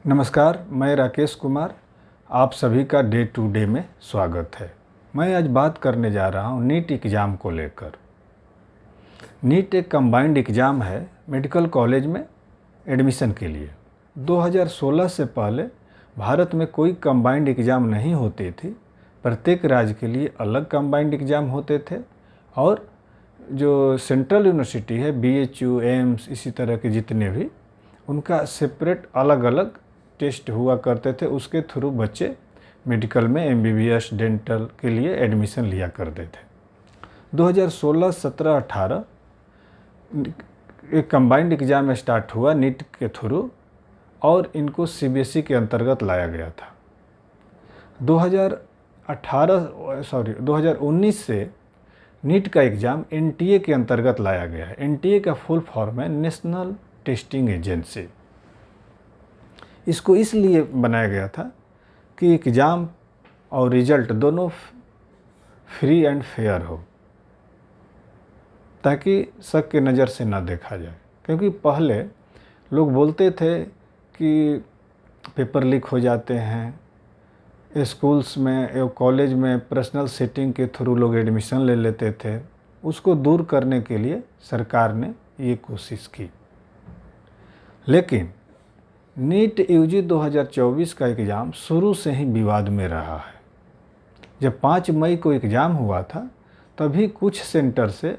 नमस्कार, मैं राकेश कुमार। आप सभी का डे टू डे में स्वागत है। मैं आज बात करने जा रहा हूँ नीट एग्ज़ाम को लेकर। नीट एक कंबाइंड एग्ज़ाम है मेडिकल कॉलेज में एडमिशन के लिए। 2016 से पहले भारत में कोई कंबाइंड एग्ज़ाम नहीं होती थी। प्रत्येक राज्य के लिए अलग कंबाइंड एग्ज़ाम होते थे और जो सेंट्रल यूनिवर्सिटी है BHU, एम्स, इसी तरह के जितने भी, उनका सेपरेट अलग अलग टेस्ट हुआ करते थे। उसके थ्रू बच्चे मेडिकल में MBBS, डेंटल के लिए एडमिशन लिया करते थे। 2016, 17, 18 एक कंबाइंड एग्ज़ाम स्टार्ट हुआ नीट के थ्रू और इनको CBSE के अंतर्गत लाया गया था। 2019 से नीट का एग्ज़ाम NTA के अंतर्गत लाया गया है। NTA का फुल फॉर्म है नेशनल टेस्टिंग एजेंसी। इसको इसलिए बनाया गया था कि एग्ज़ाम और रिजल्ट दोनों फ्री एंड फेयर हो, ताकि शक की नज़र से ना देखा जाए। क्योंकि पहले लोग बोलते थे कि पेपर लीक हो जाते हैं, स्कूल्स में या कॉलेज में पर्सनल सेटिंग के थ्रू लोग एडमिशन ले लेते थे। उसको दूर करने के लिए सरकार ने ये कोशिश की। लेकिन नीट UG 2024 का एग्ज़ाम शुरू से ही विवाद में रहा है। जब 5 मई को एग्ज़ाम हुआ था तभी कुछ सेंटर से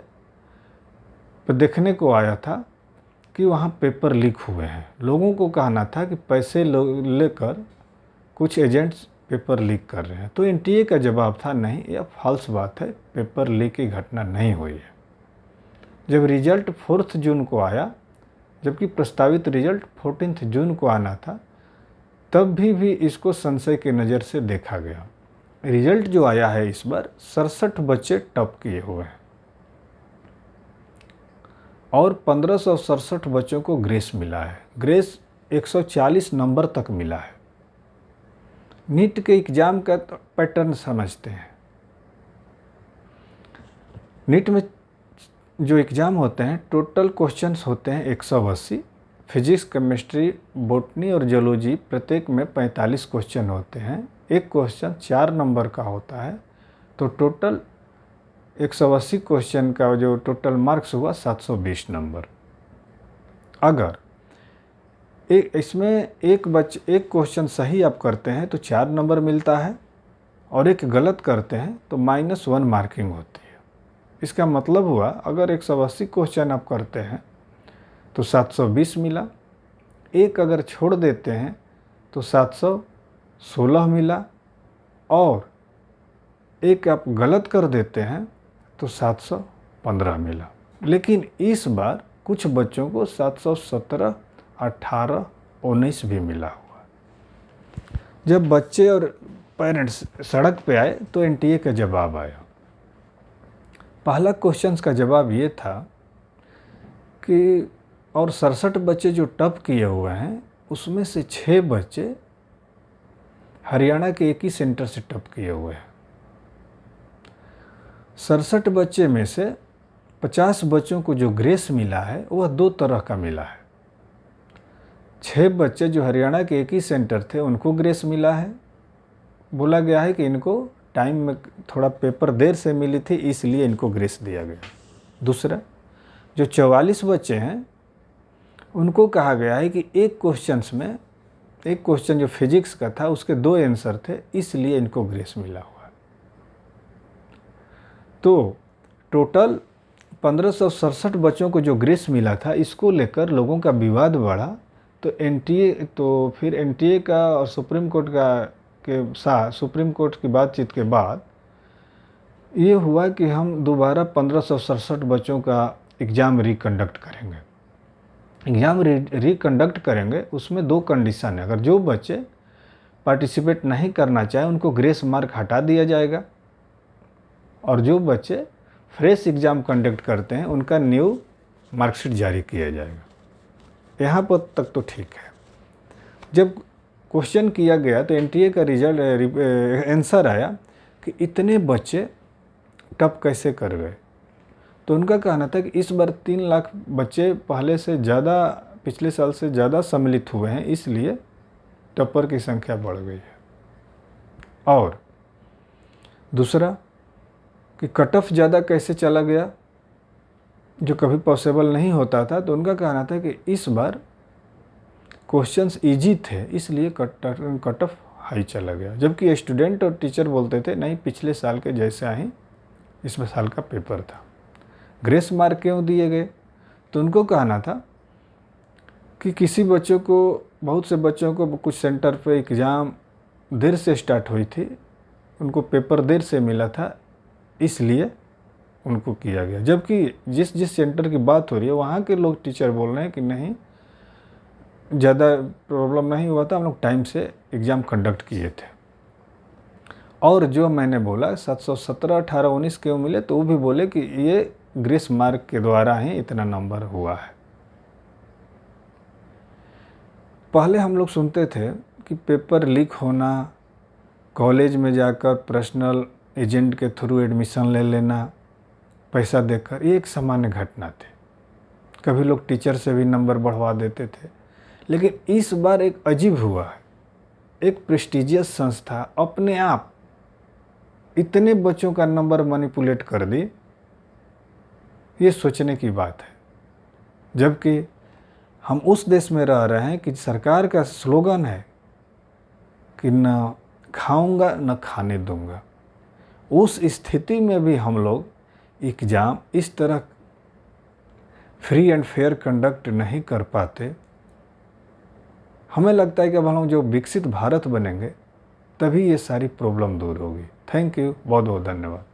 देखने को आया था कि वहाँ पेपर लीक हुए हैं। लोगों को कहना था कि पैसे लेकर कुछ एजेंट्स पेपर लीक कर रहे हैं। तो NTA का जवाब था, नहीं, यह फॉल्स बात है, पेपर लीक की घटना नहीं हुई है। जब रिजल्ट 4 जून को आया, जबकि प्रस्तावित रिजल्ट 14 जून को आना था, तब भी इसको संशय के नज़र से देखा गया। रिजल्ट जो आया है इस बार 67 बच्चे टॉप किए हुए हैं और 1567 बच्चों को ग्रेस मिला है। ग्रेस 140 नंबर तक मिला है। नीट के एग्ज़ाम का पैटर्न समझते हैं। नीट में जो एग्ज़ाम होते हैं, टोटल क्वेश्चंस होते हैं 180। फिजिक्स, केमिस्ट्री, बॉटनी और जूलॉजी प्रत्येक में 45 क्वेश्चन होते हैं। एक क्वेश्चन 4 नंबर का होता है, तो टोटल 180 क्वेश्चन का जो टोटल मार्क्स हुआ 720 नंबर। अगर इसमें एक क्वेश्चन सही आप करते हैं तो 4 नंबर मिलता है और एक गलत करते हैं तो -1 मार्किंग होती है। इसका मतलब हुआ, अगर 180 क्वेश्चन आप करते हैं तो 720 मिला, एक अगर छोड़ देते हैं तो 716 मिला और एक आप गलत कर देते हैं तो 715 मिला। लेकिन इस बार कुछ बच्चों को 717, 18, 19 भी मिला हुआ। जब बच्चे और पेरेंट्स सड़क पे आए तो NTA का जवाब आया। पहला क्वेश्चन का जवाब ये था कि और 67 बच्चे जो टॉप किए हुए हैं उसमें से 6 बच्चे हरियाणा के एक ही सेंटर से टॉप किए हुए हैं। 67 बच्चे में से 50 बच्चों को जो ग्रेस मिला है वह 2 तरह का मिला है। 6 बच्चे जो हरियाणा के एक ही सेंटर थे उनको ग्रेस मिला है। बोला गया है कि इनको टाइम में थोड़ा पेपर देर से मिली थी, इसलिए इनको ग्रेस दिया गया। दूसरा, जो 44 बच्चे हैं उनको कहा गया है कि एक क्वेश्चन जो फिजिक्स का था उसके 2 आंसर थे, इसलिए इनको ग्रेस मिला हुआ। तो टोटल 1567 बच्चों को जो ग्रेस मिला था, इसको लेकर लोगों का विवाद बढ़ा। तो फिर NTA का और सुप्रीम कोर्ट की बातचीत के बाद ये हुआ कि हम दोबारा 1567 बच्चों का एग्ज़ाम रिकंडक्ट करेंगे। एग्ज़ाम रिकंडक्ट करेंगे, उसमें 2 कंडीशन है। अगर जो बच्चे पार्टिसिपेट नहीं करना चाहे उनको ग्रेस मार्क हटा दिया जाएगा और जो बच्चे फ्रेश एग्ज़ाम कंडक्ट करते हैं उनका न्यू मार्कशीट जारी किया जाएगा। यहाँ पर तक तो ठीक है। जब क्वेश्चन किया गया तो NTA का आंसर आया कि इतने बच्चे टॉप कैसे कर गए। तो उनका कहना था कि इस बार 3 लाख बच्चे पिछले साल से ज़्यादा सम्मिलित हुए हैं, इसलिए टॉपर की संख्या बढ़ गई है। और दूसरा कि कट ऑफ ज़्यादा कैसे चला गया, जो कभी पॉसिबल नहीं होता था। तो उनका कहना था कि इस बार क्वेश्चंस इजी थे, इसलिए कट ऑफ हाई चला गया। जबकि स्टूडेंट और टीचर बोलते थे नहीं, पिछले साल के जैसे आए इस साल का पेपर था। ग्रेस मार्क क्यों दिए गए? तो उनको कहना था कि किसी बच्चों को, बहुत से बच्चों को कुछ सेंटर पे एग्ज़ाम देर से स्टार्ट हुई थी, उनको पेपर देर से मिला था, इसलिए उनको किया गया। जबकि जिस जिस सेंटर की बात हो रही है वहाँ के लोग, टीचर बोल रहे हैं कि नहीं, ज़्यादा प्रॉब्लम नहीं हुआ था, हम लोग टाइम से एग्ज़ाम कंडक्ट किए थे। और जो मैंने बोला 717, 18, 19 क्यों मिले, तो वो भी बोले कि ये ग्रेस मार्क के द्वारा ही इतना नंबर हुआ है। पहले हम लोग सुनते थे कि पेपर लीक होना, कॉलेज में जाकर पर्सनल एजेंट के थ्रू एडमिशन ले लेना पैसा देकर, ये एक सामान्य घटना थी। कभी लोग टीचर से भी नंबर बढ़वा देते थे। लेकिन इस बार एक अजीब हुआ है, एक प्रेस्टिजियस संस्था अपने आप इतने बच्चों का नंबर मैनिपुलेट कर दी, ये सोचने की बात है। जबकि हम उस देश में रह रहे हैं कि सरकार का स्लोगन है कि न खाऊंगा न खाने दूंगा। उस स्थिति में भी हम लोग एग्ज़ाम इस तरह फ्री एंड फेयर कंडक्ट नहीं कर पाते। हमें लगता है कि अब हम लोग जो विकसित भारत बनेंगे तभी ये सारी प्रॉब्लम दूर होगी। थैंक यू, बहुत बहुत धन्यवाद।